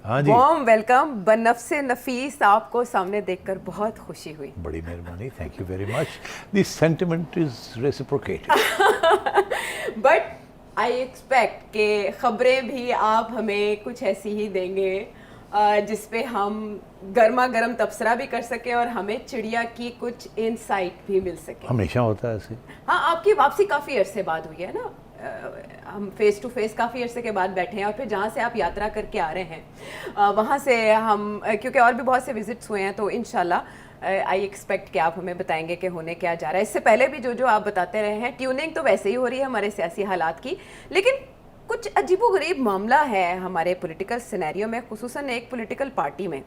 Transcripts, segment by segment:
हाँ जी। Warm welcome. बनफ्से नफीस आपको सामने देखकर बहुत खुशी हुई। बड़ी मेहरबानी, thank you very much. This sentiment is reciprocated. But I expect कि खबरें भी आप हमें कुछ ऐसी ही देंगे जिस पे हम गर्मा गर्म तबसरा भी कर सकें और हमें चिड़िया की कुछ इनसाइट भी मिल सके। हमेशा होता है ऐसे। हाँ, आपकी वापसी काफ़ी अरसे बाद हुई है ना। हम फेस टू फेस काफ़ी अरसे के बाद बैठे हैं और फिर जहाँ से आप यात्रा करके आ रहे हैं वहाँ से हम क्योंकि और भी बहुत से विजिट्स हुए हैं तो इंशाल्लाह आई एक्सपेक्ट कि आप हमें बताएंगे कि होने क्या जा रहा है। इससे पहले भी जो जो आप बताते रहे हैं, ट्यूनिंग तो वैसे ही हो रही है हमारे सियासी हालात की, लेकिन कुछ अजीबोगरीब मामला है हमारे पॉलिटिकल सिनेरियो में, खुसूसन एक पॉलिटिकल पार्टी में।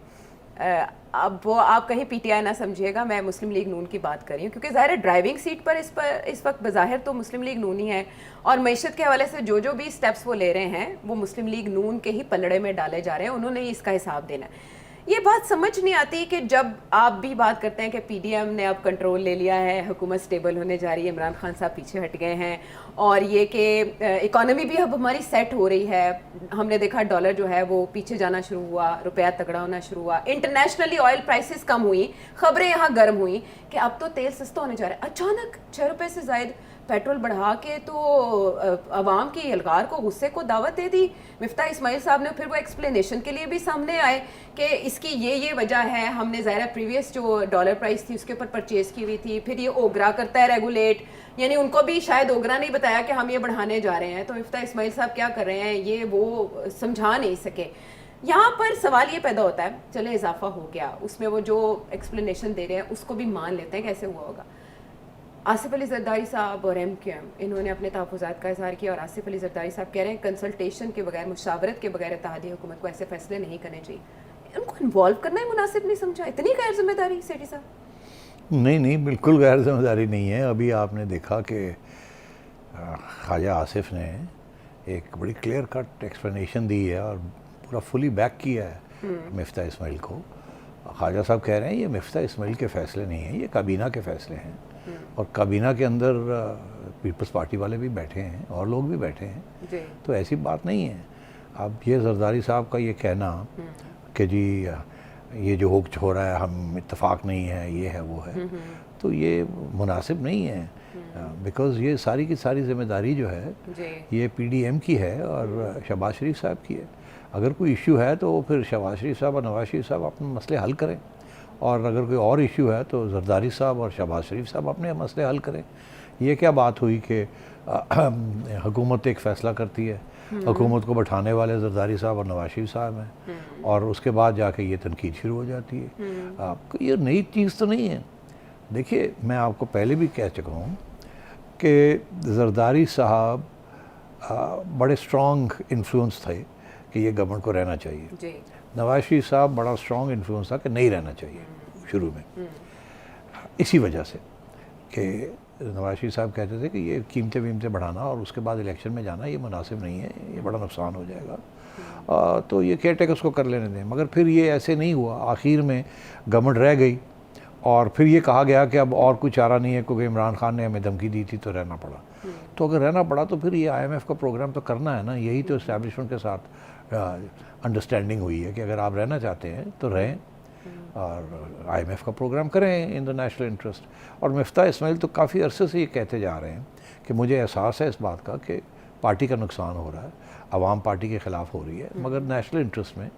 अब वो आप कहीं पीटीआई ना समझिएगा, मैं मुस्लिम लीग नून की बात कर रही हूँ क्योंकि ज़ाहिर है ड्राइविंग सीट पर इस वक्त बज़ाहिर तो मुस्लिम लीग नून ही है और मईशत के हवाले से जो जो भी स्टेप्स वो ले रहे हैं वो मुस्लिम लीग नून के ही पलड़े में डाले जा रहे हैं, उन्होंने ही इसका हिसाब देना है। ये बात समझ नहीं आती कि जब आप भी बात करते हैं कि पीडीएम ने अब कंट्रोल ले लिया है, हुकूमत स्टेबल होने जा रही है, इमरान खान साहब पीछे हट गए हैं और ये कि इकोनॉमी भी अब हमारी सेट हो रही है। हमने देखा डॉलर जो है वो पीछे जाना शुरू हुआ, रुपया तगड़ा होना शुरू हुआ, इंटरनेशनली ऑयल प्राइसेस कम हुई, खबरें यहाँ गर्म हुई कि अब तो तेल सस्ता होने जा रहा है। अचानक 6 रुपये से ज़ायद पेट्रोल बढ़ा के तो अवाम की यलगार को, गुस्से को दावत दे दी। मिफ्ता इस्माइल साहब ने फिर वो एक्सप्लेनेशन के लिए भी सामने आए कि इसकी ये वजह है, हमने ज़ाहिर प्रीवियस जो डॉलर प्राइस थी उसके ऊपर परचेज़ की हुई थी, फिर ये ओगरा करता है रेगुलेट, यानी उनको भी शायद ओगरा नहीं बताया कि हम ये बढ़ाने जा रहे हैं। तो मिफ्ता इस्माइल साहब क्या कर रहे हैं, ये वो समझा नहीं सके। यहाँ पर सवाल ये पैदा होता है, चले इजाफा हो गया, उसमें वो जो एक्सप्लेनेशन दे रहे हैं उसको भी मान लेते हैं कैसे हुआ होगा। आसिफ अली जरदारी साहब और एमक्यूएम इन्होंने अपने तहफ़्फ़ुज़ात का इज़हार किया और आसिफ अली जरदारी साहब कह रहे हैं कंसल्टेशन के बगैर, मुशावरत के बगैर इत्तेहादी हुकूमत को ऐसे फैसले नहीं करने चाहिए। उनको इन्वॉल्व करना ही मुनासिब नहीं समझा। इतनी गैर जिम्मेदारी सेठी साहब? नहीं, बिल्कुल गैर जिम्मेदारी नहीं है। अभी आपने देखा कि ख्वाजा आसिफ ने एक बड़ी क्लियर कट एक्सप्लेनेशन दी है और पूरा फुली बैक किया है मिफ्ता इस्माइल को। ख्वाजा साहब कह रहे हैं ये मिफ्ता इस्माइल के फ़ैसले नहीं हैं, ये काबीना के फ़ैसले हैं और काबीना के अंदर पीपल्स पार्टी वाले भी बैठे हैं और लोग भी बैठे हैं, तो ऐसी बात नहीं है। अब ये जरदारी साहब का ये कहना कि जी ये जो हो रहा है हम इत्तेफाक नहीं है, ये है वो है, तो ये मुनासिब नहीं है। बिकॉज़ ये सारी की सारी जिम्मेदारी जो है ये पीडीएम की है और शहबाज शरीफ साहब की है। अगर कोई इशू है तो फिर शहबाज शरीफ साहब और नवाज शरीफ साहब अपने मसले हल करें, और अगर कोई और इशू है तो जरदारी साहब और शहबाज शरीफ साहब अपने मसले हल करें। ये क्या बात हुई कि हुकूमत एक फ़ैसला करती है, हुकूमत को बैठाने वाले जरदारी साहब और नवाज शरीफ साहब हैं और उसके बाद जाके ये तनकीद शुरू हो जाती है। आपको ये नई चीज़ तो नहीं है। देखिए, मैं आपको पहले भी कह चुका हूँ कि जरदारी साहब बड़े स्ट्रॉन्ग इन्फ्लुएंस थे कि ये गवर्नमेंट को रहना चाहिए। नवाज शरीफ साहब बड़ा स्ट्रॉन्ग इन्फ्लुएंस था कि नहीं रहना चाहिए शुरू में, इसी वजह से कि नवाज शरीफ साहब कहते थे कि ये कीमतें वीमतें बढ़ाना और उसके बाद इलेक्शन में जाना ये मुनासिब नहीं है, ये बड़ा नुकसान हो जाएगा, तो ये केयर टेकर्स को कर लेने दें। मगर फिर ये ऐसे नहीं हुआ, आखिर में गवर्नमेंट रह गई और फिर ये कहा गया कि अब और कुछ चारा नहीं है क्योंकि इमरान खान ने हमें धमकी दी थी तो रहना पड़ा। तो अगर रहना पड़ा तो फिर ये IMF का प्रोग्राम तो करना है ना, यही तो इस्टेब्लिशमेंट के साथ अंडरस्टैंडिंग हुई है कि अगर आप रहना चाहते हैं तो रहें और IMF का प्रोग्राम करें इन द नेशनल इंटरेस्ट। और मिफ्ता इस्माइल तो काफ़ी अरसे से ये कहते जा रहे हैं कि मुझे एहसास है इस बात का कि पार्टी का नुकसान हो रहा है, आवाम पार्टी के ख़िलाफ़ हो रही है, मगर नेशनल इंटरेस्ट में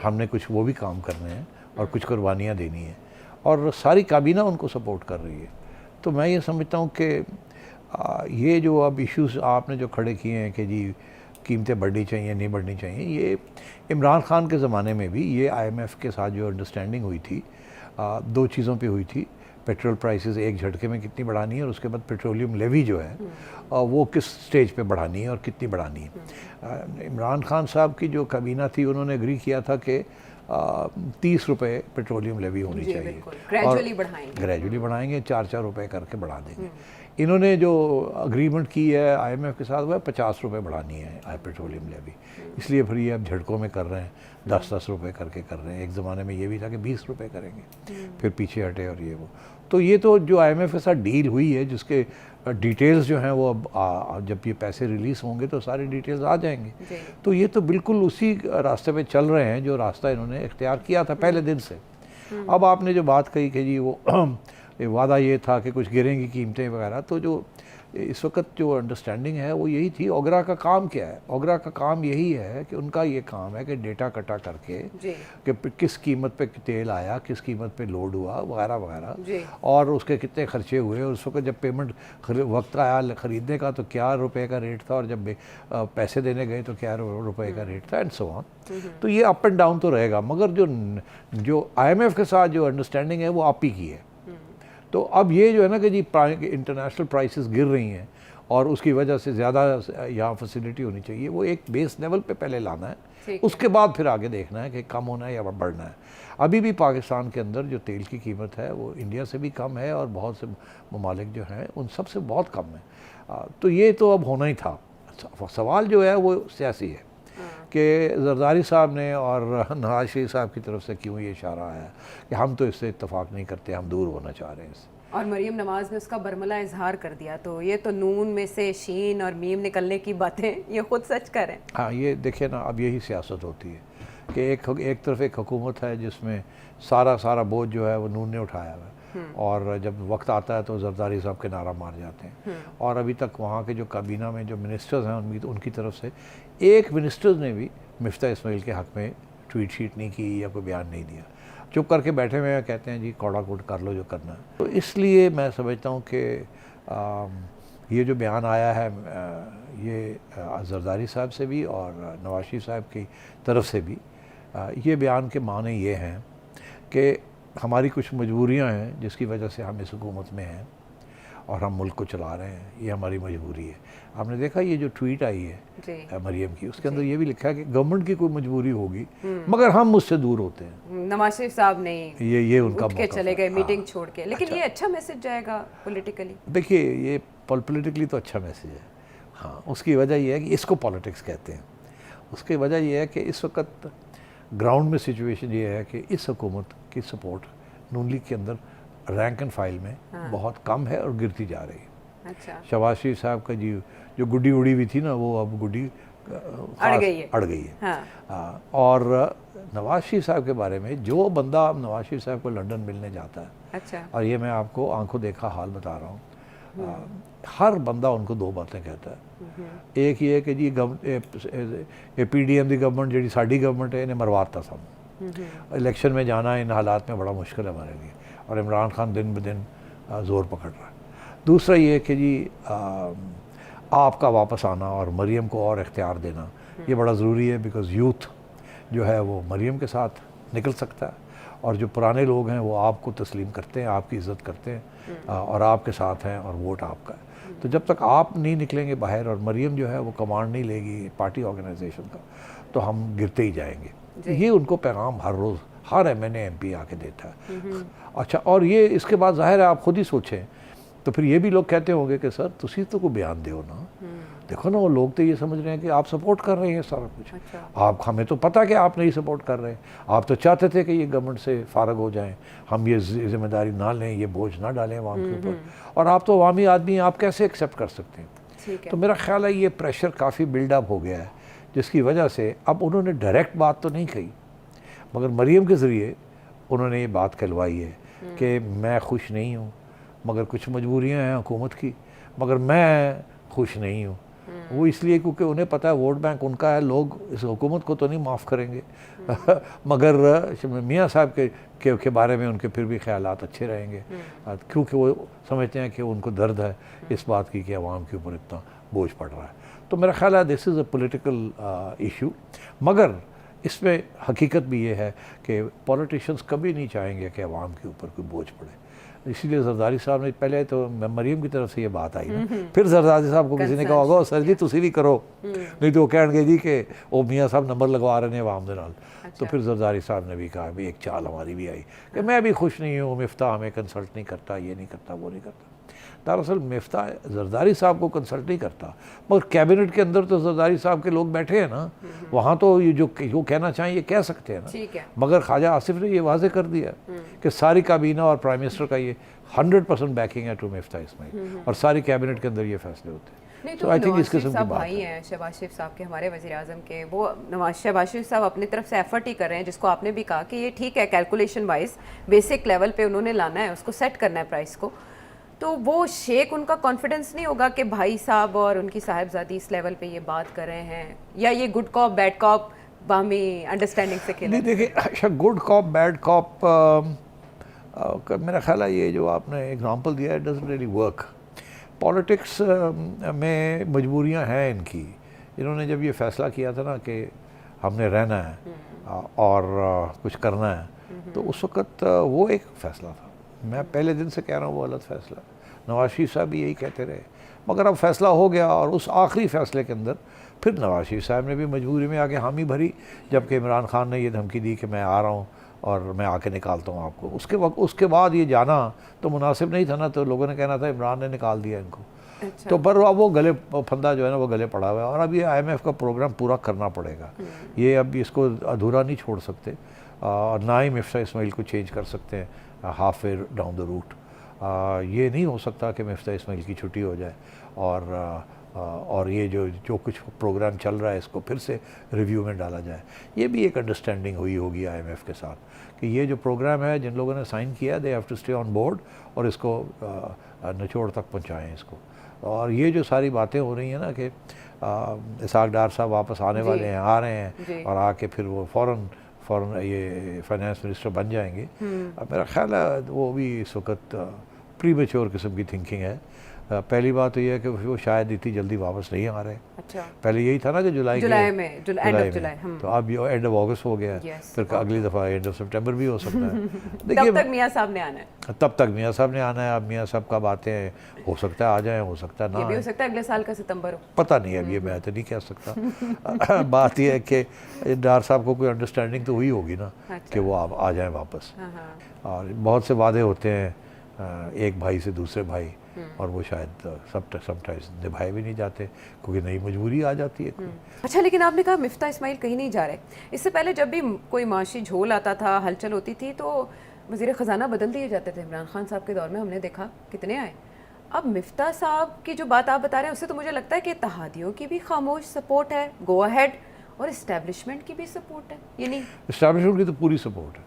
हमने कुछ वो भी काम करने हैं और कुछ कुर्बानियाँ देनी है और सारी काबीना उनको सपोर्ट कर रही है। तो मैं ये समझता हूँ कि ये जो अब इश्यूज़ आपने जो खड़े किए हैं कि जी कीमतें बढ़नी चाहिए नहीं बढ़नी चाहिए, ये इमरान खान के ज़माने में भी ये IMF के साथ जो अंडरस्टैंडिंग हुई थी दो चीज़ों पे हुई थी। पेट्रोल प्राइसेस एक झटके में कितनी बढ़ानी है और उसके बाद पेट्रोलियम लेवी जो है वो किस स्टेज पे बढ़ानी है और कितनी बढ़ानी है। इमरान खान साहब की जो काबीना थी उन्होंने एग्री किया था कि 30 रुपये पेट्रोलियम लेवी होनी चाहिए और ग्रेजुअली बढ़ाएंगे, 4-4 रुपये करके बढ़ा देंगे। इन्होंने जो अग्रीमेंट की है IMF के साथ वो है 50 रुपये बढ़ानी है पेट्रोलियम लेवी, इसलिए फिर ये अब झटकों में कर रहे हैं, 10-10 रुपये करके कर रहे हैं। एक ज़माने में ये भी था कि 20 रुपये करेंगे, फिर पीछे हटे और ये वो। तो ये तो जो IMF के साथ डील हुई है, जिसके डिटेल्स जो हैं वो अब जब ये पैसे रिलीज़ होंगे तो सारी डिटेल्स आ जाएंगे। तो ये तो बिल्कुल उसी रास्ते पे चल रहे हैं जो रास्ता इन्होंने इख्तियार किया था पहले दिन से। अब आपने जो बात कही कि जी वो वादा ये था कि कुछ गिरेंगी कीमतें वगैरह, तो जो इस वक्त जो अंडरस्टैंडिंग है वो यही थी। ओगरा का काम क्या है? ओगरा का काम यही है कि उनका ये काम है कि डेटा इकट्ठा करके कि किस कीमत पे तेल आया, किस कीमत पे लोड हुआ वगैरह वगैरह, और उसके कितने खर्चे हुए, और उस वक्त जब पेमेंट वक्त आया ख़रीदने का तो क्या रुपए का रेट था, और जब पैसे देने गए तो क्या रुपए का रेट था, एंड सो ऑन। तो ये अप एंड डाउन तो रहेगा, मगर जो IMF के साथ जो अंडरस्टैंडिंग है वो आप ही की है। तो अब ये जो है ना कि जी इंटरनेशनल प्राइसेस गिर रही हैं और उसकी वजह से ज़्यादा यहाँ फैसिलिटी होनी चाहिए, वो एक बेस लेवल पे पहले लाना है, उसके बाद फिर आगे देखना है कि कम होना है या बढ़ना है। अभी भी पाकिस्तान के अंदर जो तेल की कीमत है वो इंडिया से भी कम है, और बहुत से ममालिक जो हैं उन सब से बहुत कम है। तो ये तो अब होना ही था। सवाल जो है वो सियासी है कि जरदारी साहब ने और नवाज शरीफ साहब की तरफ से क्यों ये इशारा आया कि हम तो इससे इत्तेफाक नहीं करते, हम दूर होना चाह रहे हैं इससे। और मरीम नवाज ने उसका बरमला इजहार कर दिया, तो ये तो नून में से शीन और मीम निकलने की बातें ये खुद सच करें। हाँ, ये देखिए ना, अब यही सियासत होती है कि एक तरफ एक हुकूमत है जिसमें सारा बोझ जो है वो नून ने उठाया हुआ है, और जब वक्त आता है तो जरदारी साहब के नारा मार जाते हैं। और अभी तक वहाँ के जो काबीना में जो मिनिस्टर्स हैं उनकी तरफ से एक मिनिस्टर्स ने भी मिफ्ता इस्माइल के हक़ में ट्वीट शीट नहीं की या कोई बयान नहीं दिया, चुप करके बैठे हुए हैं, कहते हैं जी कौड़ा कोट कर लो जो करना है। तो इसलिए मैं समझता हूँ कि ये जो बयान आया है ये जरदारी साहब से भी और नवाज शरीफ साहब की तरफ से भी, ये बयान के माने ये हैं कि हमारी कुछ मजबूरियाँ हैं जिसकी वजह से हम इस हुकूमत में हैं और हम मुल्क को चला रहे हैं, ये हमारी मजबूरी है। आपने देखा ये जो ट्वीट आई है मरियम की, उसके अंदर ये भी लिखा है कि गवर्नमेंट की कोई मजबूरी होगी मगर हम मुझसे दूर होते हैं। नवाज शरीफ साहब ने ये उनका उठ के चले गए मीटिंग छोड़ के, लेकिन ये अच्छा मैसेज जाएगा पॉलिटिकली। देखिए ये पॉलिटिकली तो अच्छा मैसेज है, हाँ। उसकी वजह यह है कि इसको पॉलिटिक्स कहते हैं। उसकी वजह यह है कि इस वक्त ग्राउंड में सिचुएशन ये है कि इस हुकूमत की सपोर्ट नून लीग के अंदर रैंक एंड फाइल में बहुत कम है और गिरती जा रही है। अच्छा। शहबाज शरीफ साहब का जो गुड्डी उड़ी हुई थी ना, वो अब गुड्डी अड़ गई है। हाँ। और नवाज शरीफ साहब के बारे में जो बंदा अब नवाज शरीफ साहब को लंदन मिलने जाता है, अच्छा, और ये मैं आपको आंखों देखा हाल बता रहा हूँ, हर बंदा उनको दो बातें कहता है। एक ये कि जी PDM की गवर्नमेंट जी साड़ी गवर्नमेंट है इन्हें मरवाता सब, इलेक्शन में जाना इन हालात में बड़ा मुश्किल है हमारे लिए, और इमरान खान दिन ब दिन ज़ोर पकड़ रहा है। दूसरा ये कि जी आपका वापस आना और मरियम को और इख्तियार देना ये बड़ा ज़रूरी है, बिकॉज़ यूथ जो है वो मरियम के साथ निकल सकता है, और जो पुराने लोग हैं वो आपको तस्लीम करते हैं, आपकी इज़्ज़त करते हैं और आपके साथ हैं, और वोट आपका है। तो जब तक आप नहीं निकलेंगे बाहर और मरियम जो है वो कमांड नहीं लेगी पार्टी ऑर्गेनाइजेशन का, तो हम गिरते ही जाएंगे। ये उनको पैगाम हर रोज़ हर MNA MP आके देता है। अच्छा, और ये इसके बाद जाहिर है आप खुद ही सोचें, तो फिर ये भी लोग कहते होंगे कि सर तुसी तो कोई बयान दो ना, देखो ना वो लोग तो ये समझ रहे हैं कि आप सपोर्ट कर रहे हैं सारा कुछ। अच्छा। आप हमें तो पता कि आप नहीं सपोर्ट कर रहे हैं, आप तो चाहते थे कि ये गवर्नमेंट से फारग हो जाएं, हम ये जिम्मेदारी ना लें, ये बोझ ना डालें अवाम के ऊपर, और आप तो अवामी आदमी हैं, आप कैसे एक्सेप्ट कर सकते हैं। तो मेरा ख्याल है ये प्रेशर काफ़ी बिल्डअप हो गया है, जिसकी वजह से अब उन्होंने डायरेक्ट बात तो नहीं कही, मगर मरियम के ज़रिए उन्होंने ये बात कहलवाई है कि मैं खुश नहीं हूँ, मगर कुछ मजबूरियाँ हैं हुकूमत की, मगर मैं खुश नहीं हूँ। वो इसलिए क्योंकि उन्हें पता है वोट बैंक उनका है, लोग इस हुकूमत को तो नहीं माफ़ करेंगे मगर मियाँ साहब के बारे में उनके फिर भी ख्यालात अच्छे रहेंगे, क्योंकि वो समझते हैं कि उनको दर्द है इस बात की कि अवाम के ऊपर इतना बोझ पड़ रहा है। तो मेरा ख्याल है this is a political issue, मगर इसमें हकीकत भी ये है कि पॉलिटिशियंस कभी नहीं चाहेंगे कि अवाम के ऊपर कोई बोझ पड़े। इसीलिए जरदारी साहब ने पहले तो मरियम की तरफ से ये बात आई ना, फिर जरदारी साहब को किसी ने कहा होगा सर जी तुसी भी करो, नहीं तो वो कहेंगे जी कि वो मियाँ साहब नंबर लगवा रहे हैं अवाम के नाल। तो फिर जरदारी साहब ने भी कहा भी एक चाल हमारी भी आई कि मैं भी खुश नहीं हूँ, मिफ्ता हमें कंसल्ट नहीं करता, ये नहीं करता, वो नहीं करता। दरअसल मिफ्ता जरदारी साहब को कंसल्ट नहीं करता, मगर कैबिनेट के अंदर तो जरदारी साहब के लोग बैठे हैं ना, वहाँ तो ये जो कहना चाहें ये कह सकते हैं ना। ठीक है। मगर ख्वाजा आसिफ ने ये वाजे कर दिया कि सारी काबीना और प्राइम मिनिस्टर का ये 100% बैकिंग है टू मिफ्ता इस्माइल, और सारी कैबिनेट के अंदर ये फैसले होते हैं। नहीं So तो I think नवाज इस शरीफ किस्म की साहब बात भाई है। हैं शहबाज शरीफ साहब के, हमारे वज़ीर आज़म के, वो शहबाज शरीफ साहब अपनी तरफ से एफर्ट ही कर रहे हैं, जिसको आपने भी कहा कि ये ठीक है, कैलकुलेशन वाइज बेसिक लेवल पे उन्होंने लाना है, उसको सेट करना है प्राइस को। तो वो शेख उनका कॉन्फिडेंस नहीं होगा कि भाई साहब और उनकी साहिबजादी इस लेवल पे ये बात कर रहे हैं, या ये गुड कॉप बैड कॉप बाहमी अंडरस्टैंडिंग से खेल? नहीं देखिए, अच्छा गुड कॉप बैड कॉप मेरा ख्याल है ये जो आपने एग्जांपल दिया है डजंट रियली वर्क। पॉलिटिक्स में मजबूरियां हैं इनकी। इन्होंने जब ये फ़ैसला किया था ना कि हमने रहना है और कुछ करना है, तो उस वक़्त वो एक फ़ैसला था। मैं पहले दिन से कह रहा हूँ वो गलत फ़ैसला। नवाज शरीफ साहब भी यही कहते रहे, मगर अब फ़ैसला हो गया, और उस आखिरी फ़ैसले के अंदर फिर नवाज शरीफ साहब ने भी मजबूरी में आके हामी भरी, जबकि इमरान खान ने ये धमकी दी कि मैं आ रहा हूँ और मैं आके निकालता हूँ आपको। उसके बाद ये जाना तो मुनासिब नहीं था ना, तो लोगों ने कहना था इमरान ने निकाल दिया इनको। अच्छा। तो पर अब वो गले फंदा जो है ना वो गले पड़ा हुआ है, और अब ये IMF का प्रोग्राम पूरा करना पड़ेगा। ये अब इसको अधूरा नहीं छोड़ सकते, और ना ही मिफ्ता इस्माइल को चेंज कर सकते हैं half way down the route. ये नहीं हो सकता कि मिफ्ता इस्माइल की छुट्टी हो जाए और ये जो कुछ प्रोग्राम चल रहा है इसको फिर से रिव्यू में डाला जाए। ये भी एक अंडरस्टैंडिंग हुई होगी IMF के साथ कि ये जो प्रोग्राम है, जिन लोगों ने साइन किया, they have to stay on board, और इसको निचोड़ तक पहुंचाएं इसको। और ये जो सारी बातें हो रही हैं ना कि इसहाक डार साहब वापस आने वाले हैं, आ रहे हैं, और आके फिर वो फ़ौरन ये फाइनेंस मिनिस्टर बन जाएंगे। अब मेरा ख्याल है वो भी इस वक्त प्रीमेच्योर किस्म की थिंकिंग है। पहली बात तो ये है कि वो शायद इतनी जल्दी वापस नहीं आ रहे। अच्छा। पहले यही था ना कि जुलाई में एंड ऑफ जुलाई, तो अब ये एंड ऑफ अगस्त हो गया है, फिर अगली दफ़ा एंड ऑफ सितंबर भी हो सकता है। देखिए तब तक मियाँ साहब ने आना है, तब तक मियाँ साहब ने आना है। अब मियाँ साहब का बातें हो सकता है आ जाए, हो सकता है ना, ये भी हो सकता है अगले साल का सितंबर हो, पता नहीं। अब ये मैं तो नहीं कह सकता। बात यह है कि डार साहब को कोई अंडरस्टैंडिंग तो हुई होगी ना कि वो आ जाएँ वापस। और बहुत से वादे होते हैं एक भाई से दूसरे भाई, और वो शायद समटाइम्स निभाए भी नहीं जाते क्योंकि नई मजबूरी आ जाती है कोई। अच्छा, लेकिन आपने कहा मिफ्ता इस्माइल कहीं नहीं जा रहे। इससे पहले जब भी कोई माशी झोल आता था, हलचल होती थी, तो वज़ीर ख़जाना बदल दिए जाते थे। इमरान खान साहब के दौर में हमने देखा कितने आए। अब मिफ्ता साहब की जो बात आप बता रहे हैं उससे तो मुझे लगता है कि इत्तेहादियों की भी खामोश सपोर्ट है, गो अहेड, और इस्टेब्लिशमेंट की भी सपोर्ट है। ये नहीं, इस्टेब्लिशमेंट की तो पूरी सपोर्ट है,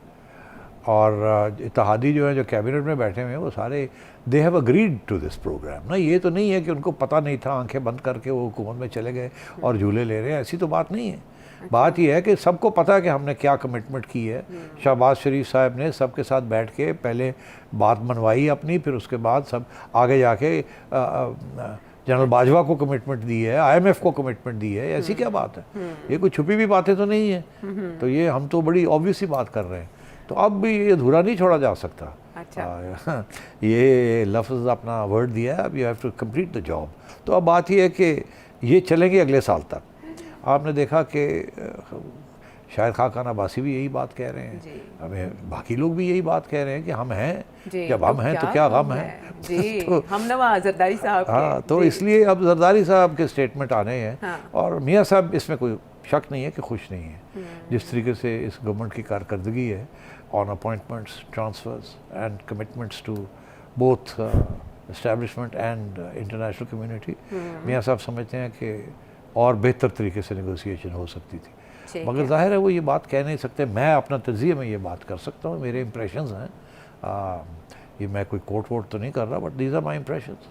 और इत्तेहादी जो है जो कैबिनेट में बैठे हुए हैं वो सारे they have agreed to this program ना। ये तो नहीं है कि उनको पता नहीं था, आंखें बंद करके वो हुकूमत में चले गए और झूले ले रहे हैं, ऐसी तो बात नहीं है। बात यह है कि सबको पता है कि हमने क्या कमिटमेंट की है। शहबाज शरीफ साहब ने सबके साथ बैठ के पहले बात मनवाई अपनी, फिर उसके बाद सब आगे जाके जनरल बाजवा को कमिटमेंट दी है, IMF को कमिटमेंट दी है। ऐसी क्या बात है? ये कोई छुपी हुई बातें तो नहीं है। तो ये हम तो बड़ी ऑब्वियस ही बात कर रहे हैं। तो अब भी ये अधूरा नहीं छोड़ा जा सकता। अच्छा। ये लफ्ज़ अपना वर्ड दिया है, अब you have to complete the job. तो अब बात ये है कि ये चलेंगे अगले साल तक। आपने देखा कि शायद खाकान अब्बासी भी यही बात कह रहे हैं, हमें बाकी लोग भी यही बात कह रहे हैं कि हम हैं, जब हम हैं तो क्या गम है। तो हम नवा जरदारी साहब के। हाँ, तो इसलिए अब जरदारी साहब के स्टेटमेंट आने हैं, और मियाँ साहब इसमें कोई शक नहीं है कि खुश नहीं है जिस तरीके से इस गवर्नमेंट की कारकर्दगी है on appointments, transfers and commitments to both establishment and international community. मियाँ साहब समझते हैं कि और बेहतर तरीके से नेगोशिएशन हो सकती थी, मगर जाहिर है वो ये बात कह नहीं सकते। मैं अपना तज़िये में ये बात कर सकता हूँ, मेरे इंप्रेशंस हैं। ये मैं कोई कोट वोट तो नहीं कर रहा, but these are my impressions.